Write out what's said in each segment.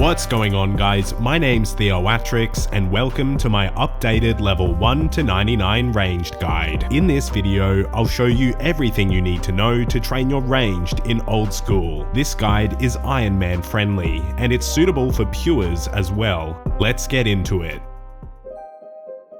What's going on, guys? My name's Theoatrix and welcome to my updated level 1 to 99 ranged guide. In this video, I'll show you everything you need to know to train your ranged in old school. This guide is Iron Man friendly and it's suitable for pures as well. Let's get into it.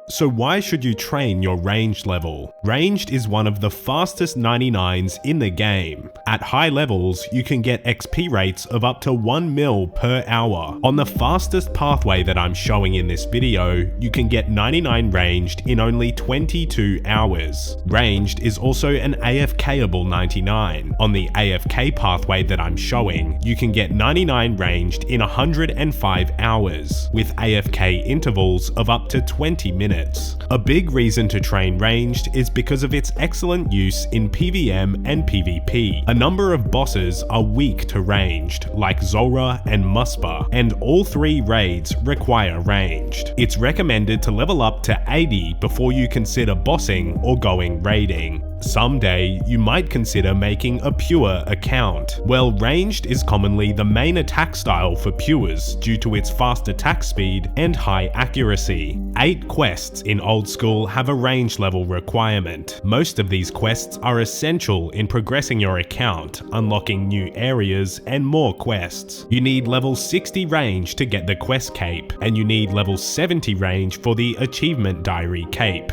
So why should you train your ranged level? Ranged is one of the fastest 99s in the game. At high levels, you can get XP rates of up to 1 mil per hour. On the fastest pathway that I'm showing in this video, you can get 99 ranged in only 22 hours. Ranged is also an AFK-able 99. On the AFK pathway that I'm showing, you can get 99 ranged in 105 hours, with AFK intervals of up to 20 minutes. A big reason to train ranged is because of its excellent use in PvM and PvP. A number of bosses are weak to ranged, like Zulrah and Muspa, and all three raids require ranged. It's recommended to level up to 80 before you consider bossing or going raiding. Someday, you might consider making a pure account. Well, ranged is commonly the main attack style for pures due to its fast attack speed and high accuracy. 8 quests in old school have a range level requirement. Most of these quests are essential in progressing your account, unlocking new areas and more quests. You need level 60 range to get the quest cape, and you need level 70 range for the achievement diary cape.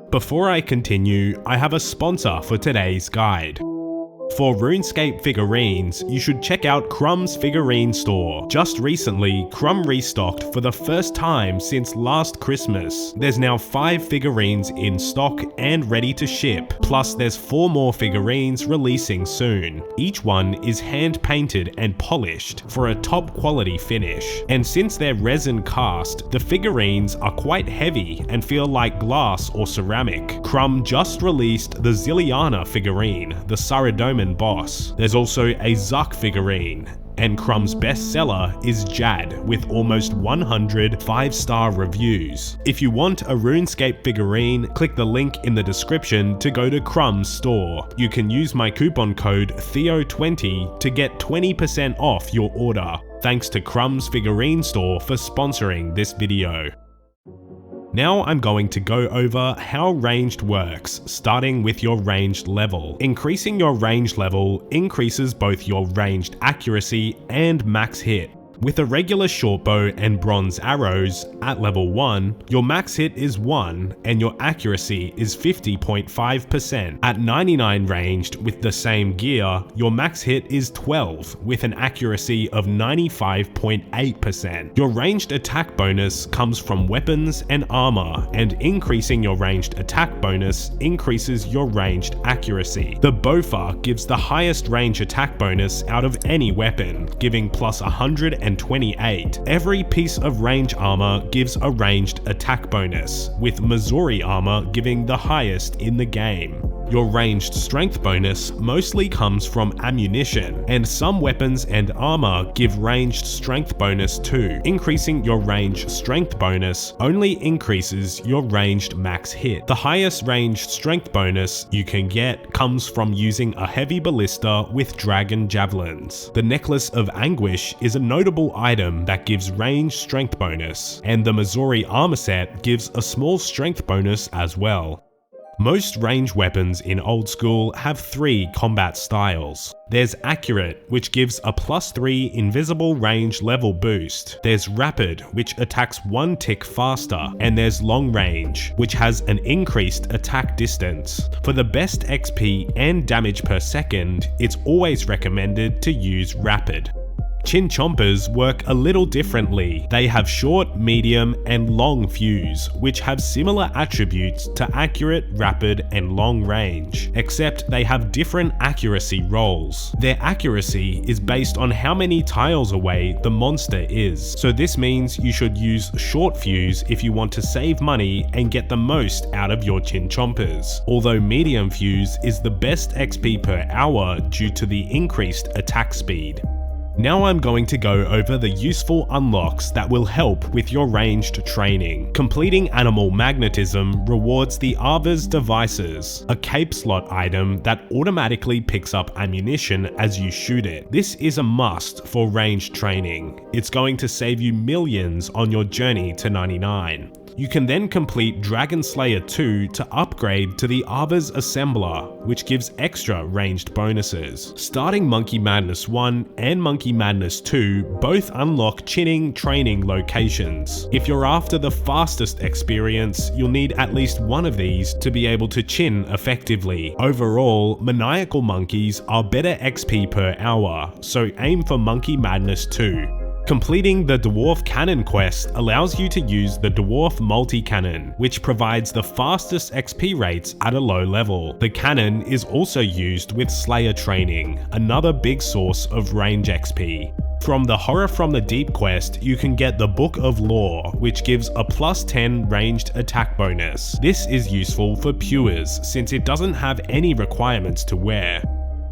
Before I continue, I have a sponsor for today's guide. For Runescape figurines, you should check out Crumb's figurine store. Just recently, Crumb restocked for the first time since last Christmas. There's now 5 figurines in stock and ready to ship, plus there's 4 more figurines releasing soon. Each one is hand painted and polished for a top quality finish. And since they're resin cast, the figurines are quite heavy and feel like glass or ceramic. Crumb just released the Ziliana figurine, the Saradomin boss. There's also a Zuck figurine, and Crumb's bestseller is Jad, with almost 100 5-star reviews. If you want a RuneScape figurine, click the link in the description to go to Crumb's store. You can use my coupon code THEO20 to get 20% off your order. Thanks to Crumb's figurine store for sponsoring this video. Now I'm going to go over how ranged works, starting with your ranged level. Increasing your ranged level increases both your ranged accuracy and max hit. With a regular shortbow and bronze arrows, at level 1, your max hit is 1 and your accuracy is 50.5%. At 99 ranged with the same gear, your max hit is 12 with an accuracy of 95.8%. Your ranged attack bonus comes from weapons and armor, and increasing your ranged attack bonus increases your ranged accuracy. The Bofa gives the highest range attack bonus out of any weapon, giving plus 128. Every piece of range armor gives a ranged attack bonus, with Missouri armor giving the highest in the game. Your ranged strength bonus mostly comes from ammunition, and some weapons and armor give ranged strength bonus too. Increasing your range strength bonus only increases your ranged max hit. The highest ranged strength bonus you can get comes from using a heavy ballista with dragon javelins. The Necklace of Anguish is a notable item that gives ranged strength bonus, and the Missouri armor set gives a small strength bonus as well. Most range weapons in old school have 3 combat styles. There's Accurate, which gives a +3 invisible range level boost. There's Rapid, which attacks 1 tick faster. And there's Long Range, which has an increased attack distance. For the best XP and damage per second, it's always recommended to use Rapid. Chin Chompers work a little differently. They have short, medium, and long fuse, which have similar attributes to Accurate, Rapid, and Long Range, except they have different accuracy rolls. Their accuracy is based on how many tiles away the monster is, so this means you should use short fuse if you want to save money and get the most out of your Chin Chompers, although medium fuse is the best XP per hour due to the increased attack speed. Now I'm going to go over the useful unlocks that will help with your ranged training. Completing Animal Magnetism rewards the Arvor's Devices, a cape slot item that automatically picks up ammunition as you shoot it. This is a must for ranged training. It's going to save you millions on your journey to 99. You can then complete Dragon Slayer 2 to upgrade to the Arvor's Assembler, which gives extra ranged bonuses. Starting Monkey Madness 1 and Monkey Madness 2 both unlock chinning training locations. If you're after the fastest experience, you'll need at least one of these to be able to chin effectively. Overall, maniacal monkeys are better XP per hour, so aim for Monkey Madness 2. Completing the Dwarf Cannon quest allows you to use the Dwarf Multi-Cannon, which provides the fastest XP rates at a low level. The cannon is also used with Slayer training, another big source of range XP. From the Horror from the Deep quest, you can get the Book of Lore, which gives a +10 ranged attack bonus. This is useful for Pewers since it doesn't have any requirements to wear.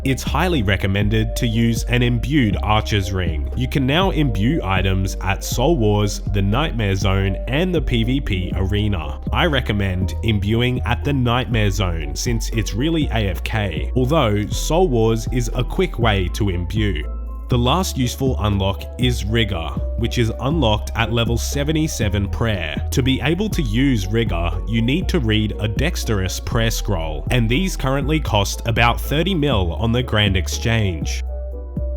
It's highly recommended to use an imbued Archer's Ring. You can now imbue items at Soul Wars, the Nightmare Zone, and the PvP Arena. I recommend imbuing at the Nightmare Zone since it's really AFK, although Soul Wars is a quick way to imbue. The last useful unlock is Rigor, which is unlocked at level 77 prayer. To be able to use Rigor, you need to read a dexterous prayer scroll, and these currently cost about 30 mil on the Grand Exchange.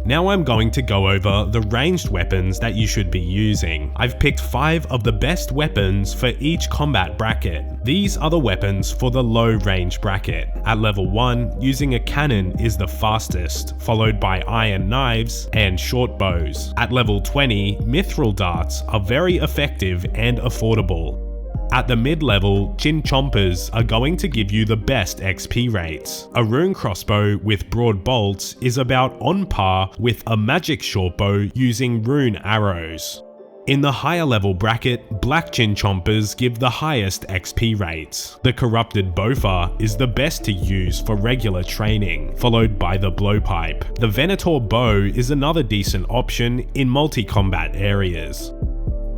Now I'm going to go over the ranged weapons that you should be using. I've picked 5 of the best weapons for each combat bracket. These are the weapons for the low range bracket. At level 1, using a cannon is the fastest, followed by iron knives and short bows. At level 20, mithril darts are very effective and affordable. At the mid-level, chin chompers are going to give you the best XP rates. A rune crossbow with broad bolts is about on par with a magic short bow using rune arrows. In the higher level bracket, black chin chompers give the highest XP rates. The corrupted Bofa is the best to use for regular training, followed by the blowpipe. The Venator bow is another decent option in multi-combat areas.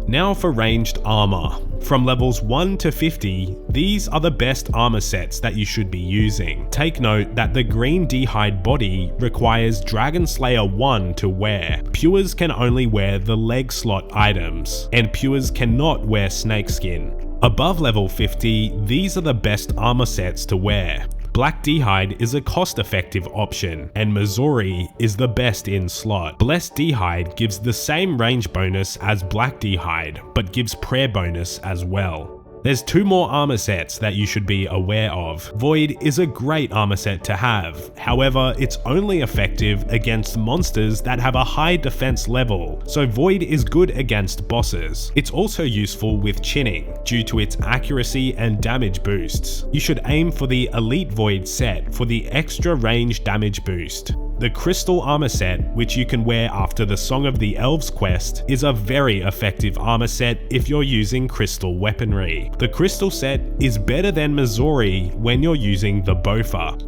Now for ranged armor. From levels 1 to 50, these are the best armor sets that you should be using. Take note that the green d'hide body requires Dragon Slayer 1 to wear. Pewers can only wear the leg slot items, and Pewers cannot wear snakeskin. Above level 50, these are the best armor sets to wear. Black d'hide is a cost-effective option, and Missouri is the best in slot. Blessed d'hide gives the same range bonus as Black d'hide, but gives prayer bonus as well. There's 2 more armor sets that you should be aware of. Void is a great armor set to have, however it's only effective against monsters that have a high defense level, so Void is good against bosses. It's also useful with chinning, due to its accuracy and damage boosts. You should aim for the Elite Void set for the extra range damage boost. The Crystal Armor set, which you can wear after the Song of the Elves quest, is a very effective armor set if you're using crystal weaponry. The Crystal set is better than Missouri when you're using the Bofa.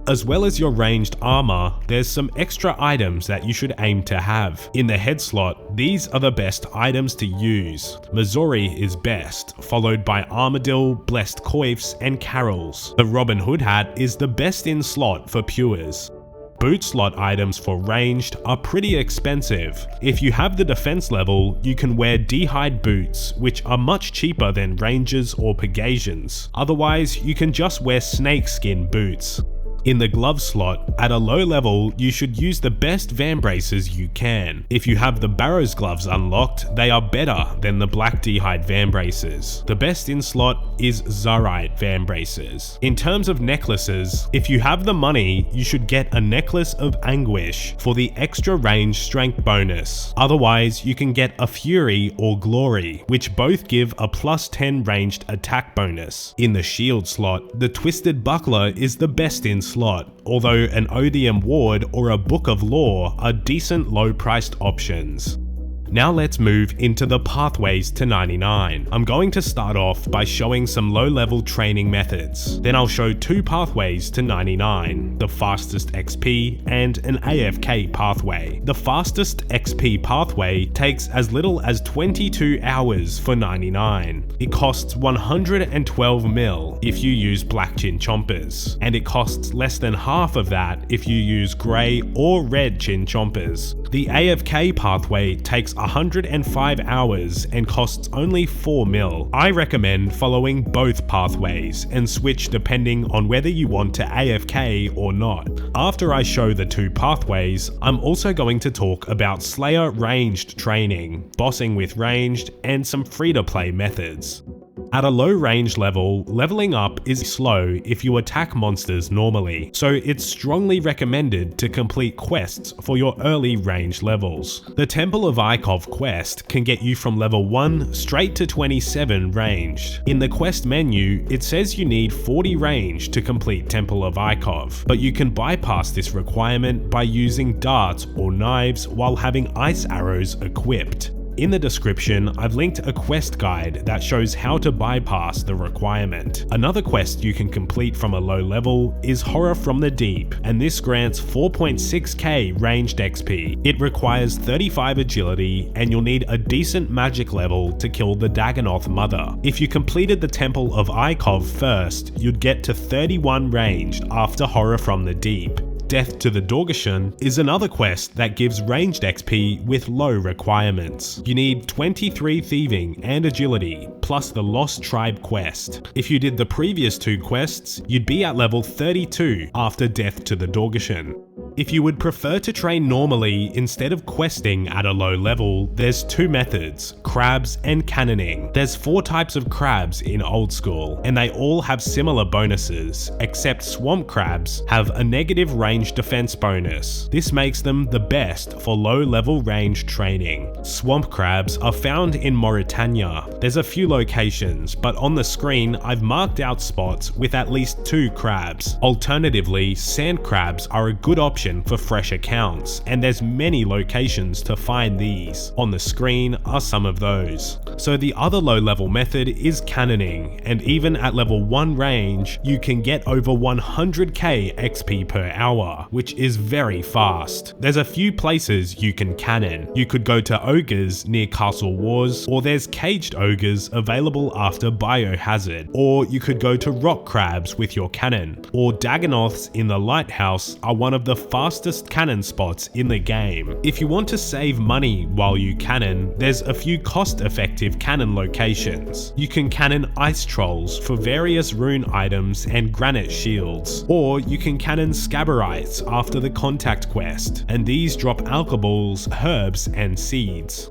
As well as your ranged armor, there's some extra items that you should aim to have. In the head slot, these are the best items to use. Missouri is best, followed by Armadillo, Blessed Coifs, and Carols. The Robin Hood hat is the best in slot for Pewers. Boot slot items for ranged are pretty expensive. If you have the defense level, you can wear d'hide boots, which are much cheaper than Rangers or Pegasians. Otherwise, you can just wear snakeskin boots. In the glove slot, at a low level, you should use the best vambraces you can. If you have the Barrows gloves unlocked, they are better than the black d'hide vambraces. The best in slot is Zarite vambraces. In terms of necklaces, if you have the money, you should get a Necklace of Anguish for the extra range strength bonus. Otherwise, you can get a Fury or Glory, which both give a +10 ranged attack bonus. In the shield slot, the Twisted Buckler is the best in slot, although an Odium Ward or a Book of Lore are decent low-priced options. Now let's move into the pathways to 99. I'm going to start off by showing some low-level training methods. Then I'll show 2 pathways to 99, the fastest XP and an AFK pathway. The fastest XP pathway takes as little as 22 hours for 99. It costs 112 mil if you use black chinchompers, and it costs less than half of that if you use grey or red chinchompers. The AFK pathway takes 105 hours and costs only 4 mil. I recommend following both pathways and switch depending on whether you want to AFK or not. After I show the 2 pathways, I'm also going to talk about Slayer ranged training, bossing with ranged, and some free-to-play methods. At a low range level, leveling up is slow if you attack monsters normally, so it's strongly recommended to complete quests for your early range levels. The Temple of Ikov quest can get you from level 1 straight to 27 ranged. In the quest menu, it says you need 40 range to complete Temple of Ikov, but you can bypass this requirement by using darts or knives while having ice arrows equipped. In the description, I've linked a quest guide that shows how to bypass the requirement. Another quest you can complete from a low level is Horror from the Deep, and this grants 4.6k ranged XP. It requires 35 agility, and you'll need a decent magic level to kill the Dagonoth Mother. If you completed the Temple of Ikov first, you'd get to 31 ranged after Horror from the Deep. Death to the Dorgashan is another quest that gives ranged XP with low requirements. You need 23 thieving and agility, plus the Lost Tribe quest. If you did the previous 2 quests, you'd be at level 32 after Death to the Dorgashan. If you would prefer to train normally instead of questing at a low level, there's 2 methods, crabs and cannoning. There's 4 types of crabs in Old School, and they all have similar bonuses, except swamp crabs have a negative range defense bonus. This makes them the best for low level range training. Swamp crabs are found in Mauritania. There's a few locations, but on the screen I've marked out spots with at least 2 crabs. Alternatively, sand crabs are a good option for fresh accounts, and there's many locations to find these. On the screen are some of those. So the other low level method is cannoning, and even at level 1 range, you can get over 100k XP per hour, which is very fast. There's a few places you can cannon. You could go to ogres near Castle Wars, or there's caged ogres available after Biohazard, or you could go to rock crabs with your cannon, or Dagonoths in the lighthouse are one of the fastest cannon spots in the game. If you want to save money while you cannon, there's a few cost-effective cannon locations. You can cannon ice trolls for various rune items and granite shields, or you can cannon scabberites after the contact quest, and these drop alkaballs, herbs, and seeds.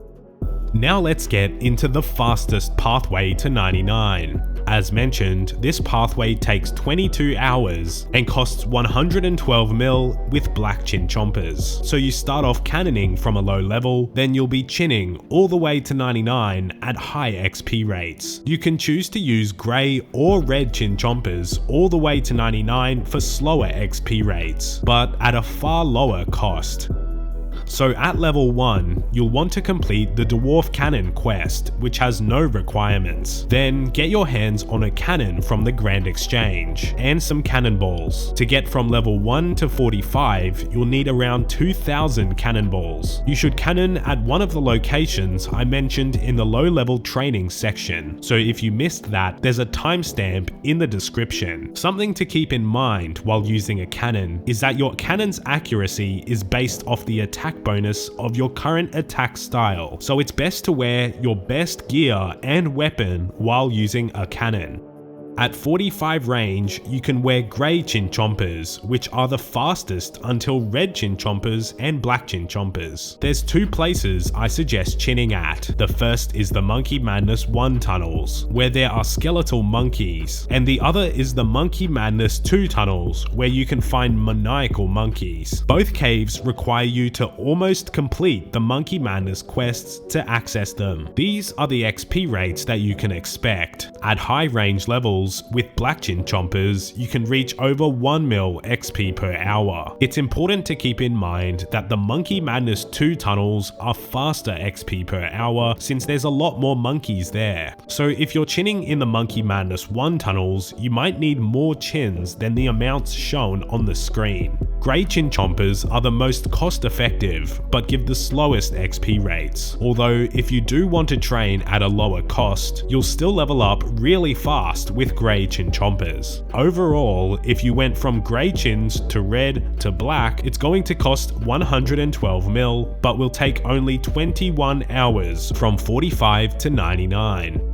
Now let's get into the fastest pathway to 99. As mentioned, this pathway takes 22 hours and costs 112 mil with black chinchompers. So you start off cannoning from a low level, then you'll be chinning all the way to 99 at high XP rates. You can choose to use grey or red chinchompers all the way to 99 for slower XP rates, but at a far lower cost. So at level 1, you'll want to complete the Dwarf Cannon quest, which has no requirements. Then get your hands on a cannon from the Grand Exchange, and some cannonballs. To get from level 1 to 45, you'll need around 2,000 cannonballs. You should cannon at one of the locations I mentioned in the low level training section, so if you missed that, there's a timestamp in the description. Something to keep in mind while using a cannon is that your cannon's accuracy is based off the attack bonus of your current attack style, so it's best to wear your best gear and weapon while using a cannon. At 45 range, you can wear grey chinchompers, which are the fastest until red chinchompers and black chinchompers. There's 2 places I suggest chinning at. The first is the Monkey Madness 1 tunnels, where there are skeletal monkeys, and the other is the Monkey Madness 2 tunnels, where you can find maniacal monkeys. Both caves require you to almost complete the Monkey Madness quests to access them. These are the XP rates that you can expect. At high range levels, tunnels, with black chin chompers, you can reach over 1 mil XP per hour. It's important to keep in mind that the Monkey Madness 2 tunnels are faster XP per hour since there's a lot more monkeys there. So if you're chinning in the Monkey Madness 1 tunnels, you might need more chins than the amounts shown on the screen. Grey chin chompers are the most cost effective, but give the slowest XP rates. Although if you do want to train at a lower cost, you'll still level up really fast with grey chin chompers. Overall, if you went from grey chins to red to black, it's going to cost 112 mil, but will take only 21 hours from 45 to 99.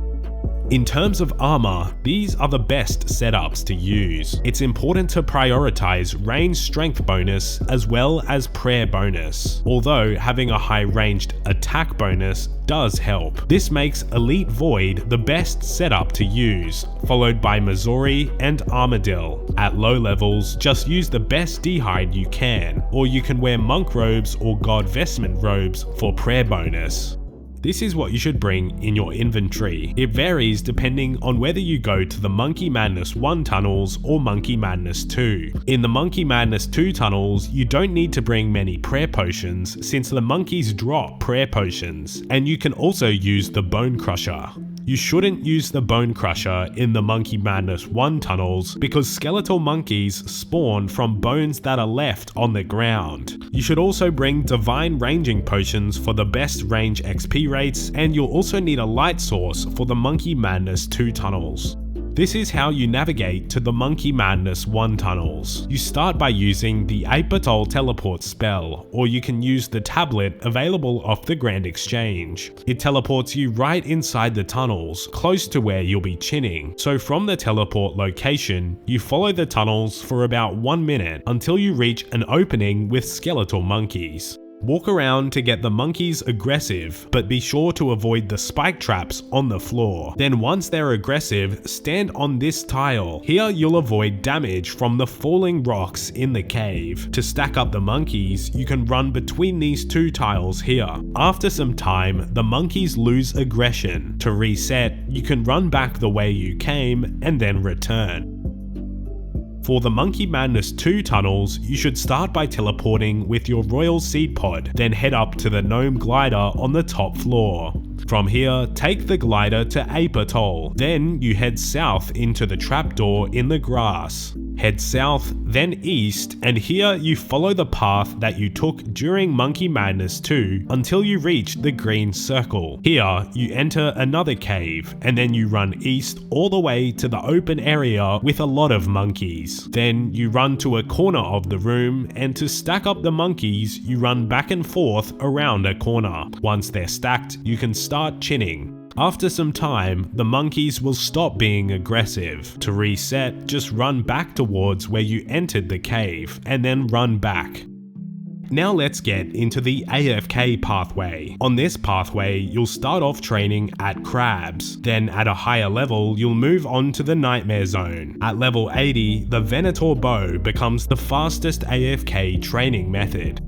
In terms of armor, these are the best setups to use. It's important to prioritize range strength bonus as well as prayer bonus, although having a high ranged attack bonus does help. This makes Elite Void the best setup to use, followed by Missouri and Armadillo. At low levels, just use the best D-hide you can, or you can wear monk robes or god vestment robes for prayer bonus. This is what you should bring in your inventory. It varies depending on whether you go to the Monkey Madness 1 tunnels or Monkey Madness 2. In the Monkey Madness 2 tunnels, you don't need to bring many prayer potions since the monkeys drop prayer potions, and you can also use the Bone Crusher. You shouldn't use the Bone Crusher in the Monkey Madness 1 tunnels because skeletal monkeys spawn from bones that are left on the ground. You should also bring Divine Ranging Potions for the best range XP rates, and you'll also need a light source for the Monkey Madness 2 tunnels. This is how you navigate to the Monkey Madness 1 tunnels. You start by using the 8-Batol teleport spell, or you can use the tablet available off the Grand Exchange. It teleports you right inside the tunnels, close to where you'll be chinning. So from the teleport location, you follow the tunnels for about 1 minute until you reach an opening with skeletal monkeys. Walk around to get the monkeys aggressive, but be sure to avoid the spike traps on the floor. Then once they're aggressive, stand on this tile. Here you'll avoid damage from the falling rocks in the cave. To stack up the monkeys, you can run between these 2 tiles here. After some time, the monkeys lose aggression. To reset, you can run back the way you came and then return. For the Monkey Madness 2 tunnels, you should start by teleporting with your Royal Seed Pod, then head up to the Gnome Glider on the top floor. From here, take the glider to 8-Batol, then you head south into the trapdoor in the grass. Head south, then east, and here you follow the path that you took during Monkey Madness 2 until you reach the green circle. Here, you enter another cave, and then you run east all the way to the open area with a lot of monkeys. Then you run to a corner of the room, and to stack up the monkeys, you run back and forth around a corner. Once they're stacked, you can start chinning. After some time, the monkeys will stop being aggressive. To reset, just run back towards where you entered the cave, and then run back. Now let's get into the AFK Pathway. On this pathway, you'll start off training at Crabs. Then at a higher level, you'll move on to the Nightmare Zone. At level 80, the Venator Bow becomes the fastest AFK training method.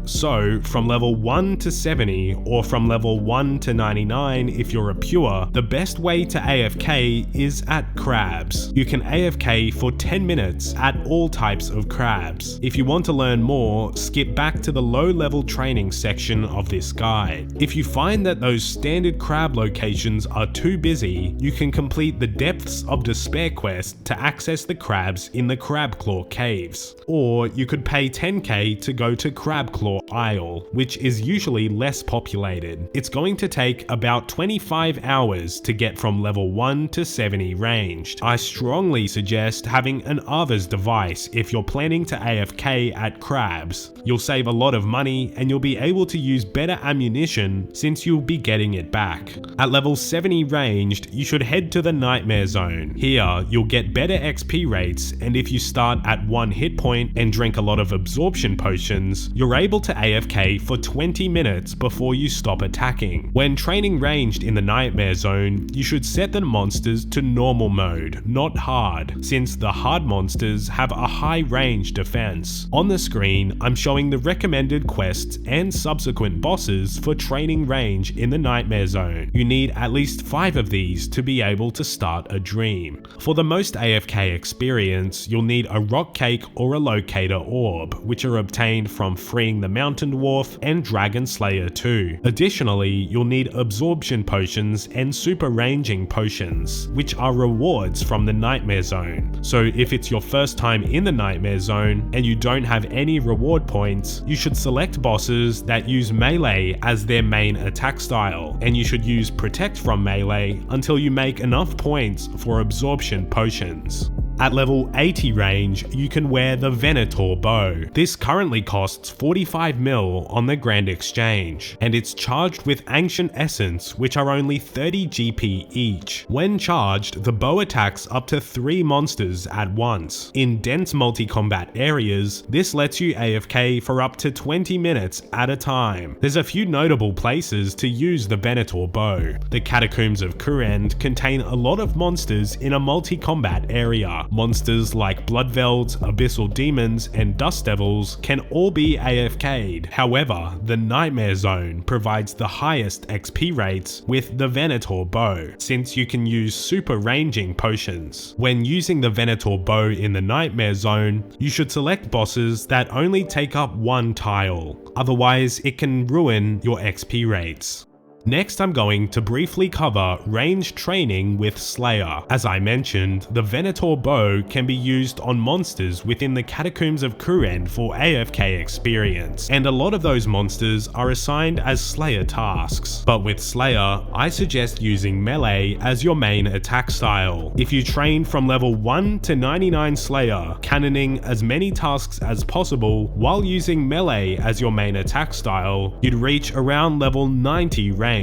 So, from level 1 to 70, or from level 1 to 99 if you're a pure, the best way to AFK is at Crabs. You can AFK for 10 minutes at all types of crabs. If you want to learn more, skip back to the low level training section of this guide. If you find that those standard crab locations are too busy, you can complete the Depths of Despair quest to access the crabs in the Crabclaw caves. Or you could pay 10k to go to Crabclaw Isle, which is usually less populated. It's going to take about 25 hours to get from level 1 to 70 ranged. I strongly suggest having an Arva's device if you're planning to AFK at Crabs. You'll save a lot of money and you'll be able to use better ammunition since you'll be getting it back. At level 70 ranged, you should head to the Nightmare Zone. Here, you'll get better XP rates, and if you start at 1 hit point and drink a lot of absorption potions, you're able to to AFK for 20 minutes before you stop attacking. When training ranged in the Nightmare Zone, you should set the monsters to normal mode, not hard, since the hard monsters have a high range defense. On the screen, I'm showing the recommended quests and subsequent bosses for training range in the Nightmare Zone. You need at least 5 of these to be able to start a dream. For the most AFK experience, you'll need a rock cake or a locator orb, which are obtained from freeing the Mountain Dwarf and Dragon Slayer 2. Additionally, you'll need absorption potions and super ranging potions, which are rewards from the Nightmare Zone. So if it's your first time in the Nightmare Zone and you don't have any reward points, you should select bosses that use melee as their main attack style, and you should use protect from melee until you make enough points for absorption potions. At level 80 range, you can wear the Venator bow. This currently costs 45 mil on the Grand Exchange, and it's charged with Ancient Essence, which are only 30 GP each. When charged, the bow attacks up to 3 monsters at once. In dense multi-combat areas, this lets you AFK for up to 20 minutes at a time. There's a few notable places to use the Venator bow. The Catacombs of Kurend contain a lot of monsters in a multi-combat area. Monsters like Bloodvelds, Abyssal Demons, and Dust Devils can all be AFK'd. However, the Nightmare Zone provides the highest XP rates with the Venator bow, since you can use super ranging potions. When using the Venator bow in the Nightmare Zone, you should select bosses that only take up 1 tile, otherwise it can ruin your XP rates. Next, I'm going to briefly cover range training with Slayer. As I mentioned, the Venator bow can be used on monsters within the Catacombs of Kurend for AFK experience, and a lot of those monsters are assigned as Slayer tasks. But with Slayer, I suggest using melee as your main attack style. If you train from level 1 to 99 Slayer, cannoning as many tasks as possible while using melee as your main attack style, you'd reach around level 90 range.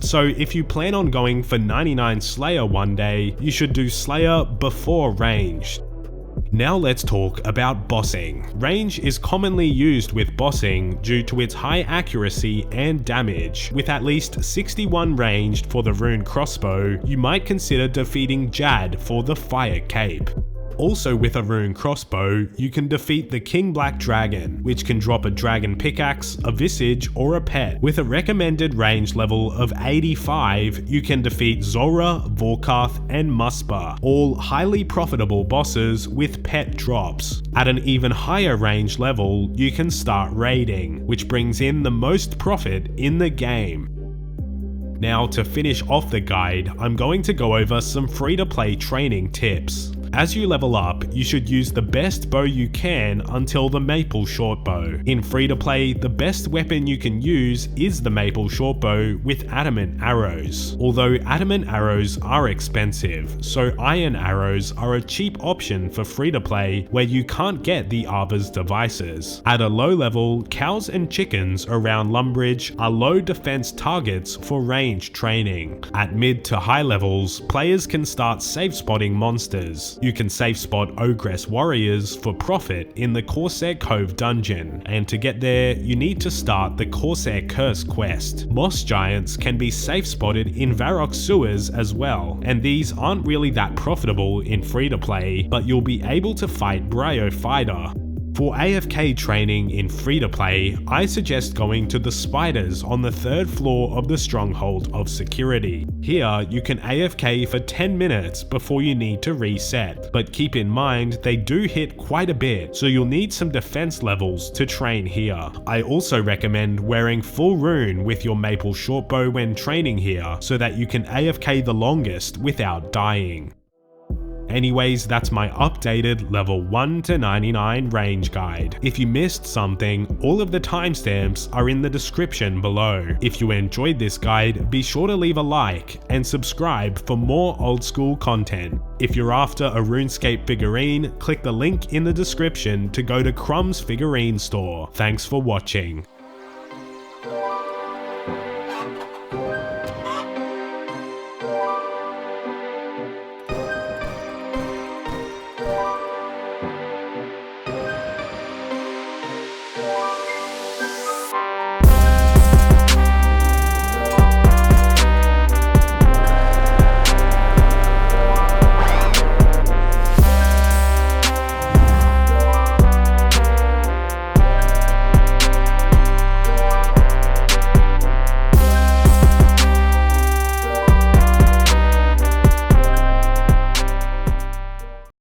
So if you plan on going for 99 Slayer one day, you should do Slayer before ranged. Now let's talk about bossing. Range is commonly used with bossing due to its high accuracy and damage. With at least 61 ranged for the rune crossbow, you might consider defeating Jad for the fire cape. Also with a rune crossbow, you can defeat the King Black Dragon, which can drop a dragon pickaxe, a visage, or a pet. With a recommended range level of 85, you can defeat Zora, Vorkath, and Muspah, all highly profitable bosses with pet drops. At an even higher range level, you can start raiding, which brings in the most profit in the game. Now to finish off the guide, I'm going to go over some free-to-play training tips. As you level up, you should use the best bow you can until the maple shortbow. In free-to-play, the best weapon you can use is the maple shortbow with adamant arrows. Although adamant arrows are expensive, so iron arrows are a cheap option for free-to-play where you can't get the Arbor's devices. At a low level, cows and chickens around Lumbridge are low defense targets for range training. At mid to high levels, players can start safe spotting monsters. You can safe spot Ogress warriors for profit in the Corsair Cove dungeon, and to get there, you need to start the Corsair Curse quest. Moss giants can be safe spotted in Varrock sewers as well, and these aren't really that profitable in free-to-play, but you'll be able to fight Bryophyta. For AFK training in free-to-play, I suggest going to the spiders on the 3rd floor of the Stronghold of Security. Here, you can AFK for 10 minutes before you need to reset, but keep in mind they do hit quite a bit, so you'll need some defense levels to train here. I also recommend wearing full rune with your maple shortbow when training here, so that you can AFK the longest without dying. Anyways, that's my updated level 1 to 99 range guide. If you missed something, all of the timestamps are in the description below. If you enjoyed this guide, be sure to leave a like and subscribe for more old school content. If you're after a Runescape figurine, click the link in the description to go to Crumb's figurine store. Thanks for watching.